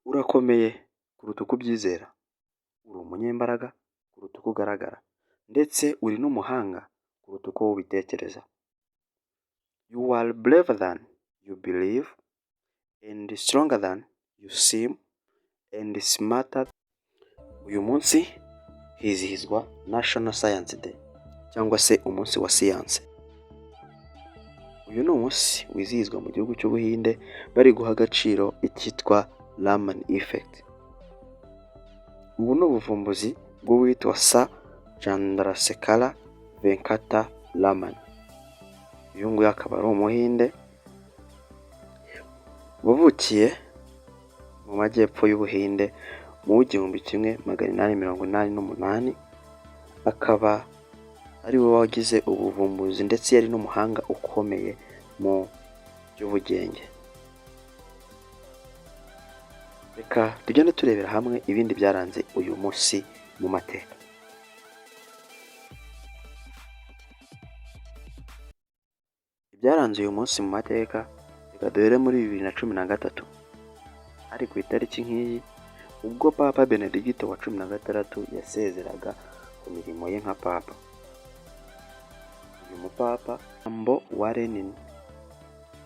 Urakomeye kuruta uko ubyizera, uri umunyembaraga kuruta uko ugaragara, ndetse uri n'umuhanga kuruta uko ubitekereza. You are braver than you believe, and stronger than you seem, and smarter. Uyu munsi hizihizwa National Science Day cyangwa se umunsi wa siyanse. Uyu ni umunsi wizihizwa mu gihugu cy'Ubuhinde bari guha agaciro icyitwa Raman Effect. Ubu ni ubuvumbuzi bw'uwitwa Sir Chandrasekhar Venkata Raman. Uyu nguyu akaba ari Umuhinde wavukiye mu majyepfo y'Ubuhinde mu 1888, akaba ari we wagize ubuvumbuzi ndetse yari n'umuhanga ukomeye mu by'ubugenge. Reka tugende turebera hamwe ibindi byaranze uyu munsi mu mateka. Ibyaranze uyu munsi mu mateka, reka duhere muri 2013, ari ku itariki nk'iyi ubwo Papa Benedicto wa 16 yasezeraga ku mirimo ye nka Papa. Uyu mupapa Ambo wa Lenin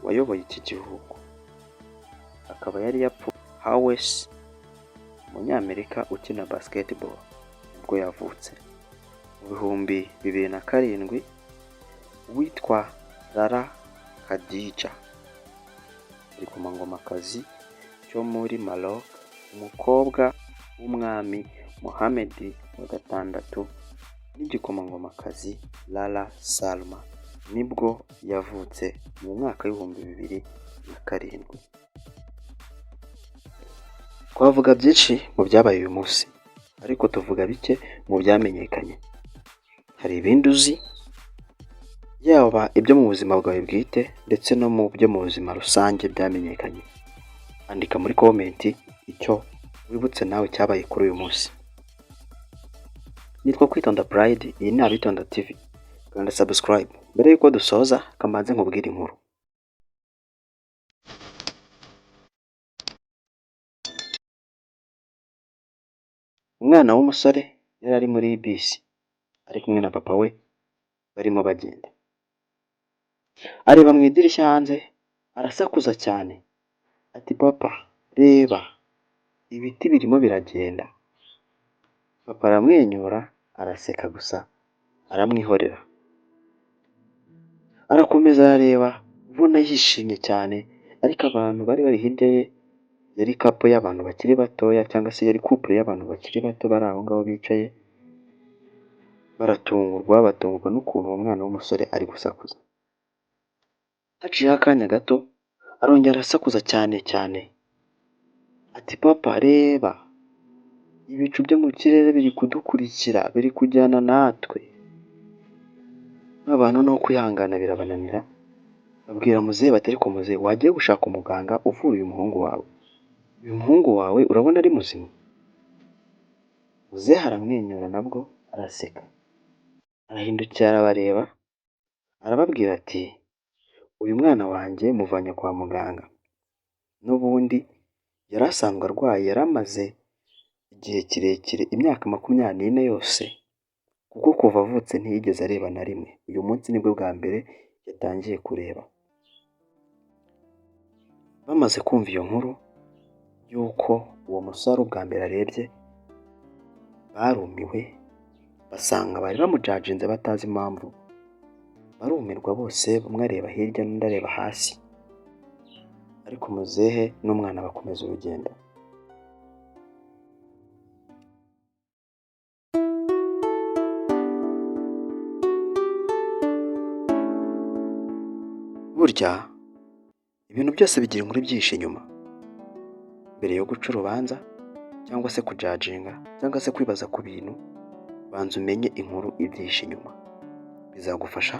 wayoboye iki gihugu, akaba yari yapfuye. Hawes, umunyamerika ukina basketball, ubwo yavutse mu 2007. Witwa Lara Khadija, igikomangomakazi cyo muri Maroc, umukobwa w'umwami Mohammed wa gatandatu, n'igikomangomakazi Lara Salma, nibwo yavutse mu mwaka w'2007. Twavuga byinshi mu byabaye uyu munsi, ariko tuvuga bike mu byamenyekanye. Hari ibindi uzi, yaba ibyo mu buzima bwawe bwite ndetse no mu byo mu buzima rusange byamenyekanye. Andika muri komenti icyo wibutse nawe cyabaye kuri uyu munsi. Nitwa Kwitonda Pride, iyi ni Abitonda TV. Kanda subscribe. Mbere yuko dusoza, kamanze nkubwire inkuru. Umwana w'umusore yari ari muri bisi ari kumwe na papa we barimo bagenda. Areba mu idirishya hanze, arasakuza cyane ati, "Papa, reba, ibiti birimo biragenda." Papa aramwenyura, araseka gusa aramwihorera. Arakomeza arareba, ubona yishimye cyane, ariko abantu bari bari hirya ye yari kapo y'abantu bakiri batoya, cyangwa se yari couple y'abantu bakiri bato bari aho ngaho bicaye, batungurwa n'ukuntu uwo mwana w'umusore ari gusakuza. Haciyeho akanya gato, arongera arasakuza cyane ati, "Papa, reba, ibicu byo mu kirere biri kudukurikira, biri kujyana natwe." Abantu no kwihangana birabananira, babwira muzehe bati, "Ariko muzehe, wagiye gushaka umuganga uvura uyu muhungu wawe? Uyu muhungu wawe urabona ari muzima?" Muzehe aramwenyura nabwo araseka, arahindukira arabareba, arababwira ati, "Uyu mwana wanjye muvanye kwa muganga. N'ubundi yari asanzwe arwaye, yari amaze igihe kirekire, imyaka 24 yose, kuko kuva avutse ntiyigeze areba na rimwe. Uyu munsi nibwo bwa mbere yatangiye kureba." Bamaze kumva iyo nkuru yuko uwo musore ubwa mbere arebye, barumiwe, basanga bari bamujajinze batazi impamvu. Barumirwa bose, bumwe areba hirya n'undi areba hasi, ariko muzehe n'umwana bakomeza urugendo. Burya ibintu byose bigira inkuru ibyihishe inyuma. Mbere yo guca urubanza cyangwa se kujajinga cyangwa se kwibaza ku bintu, banza umenye inkuru ibyihishe inyuma. Bizagufasha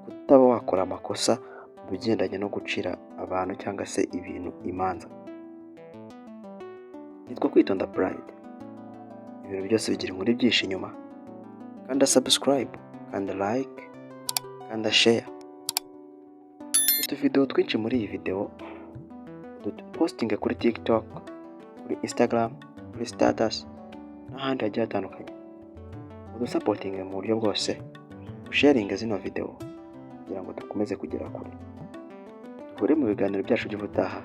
kutaba wakora amakosa mu bigendanye no gucira abantu cyangwa se ibintu imanza. Nitwa Kwitonda Pride. Ibintu byose bigira inkuru ibyihishe inyuma. Kanda subscribe, kanda like, kanda share. Utu video twinshi muri iyi video dupostinge kuri TikTok, kuri Instagram, kuri status n'ahandi hagiye hatandukanye. Udusapotinge mu buryo bwose, usharinge zino video kugira ngo dukomeze kugera kure. Duhure mu biganiro byacu by'ubutaha.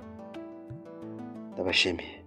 Ndabashimiye.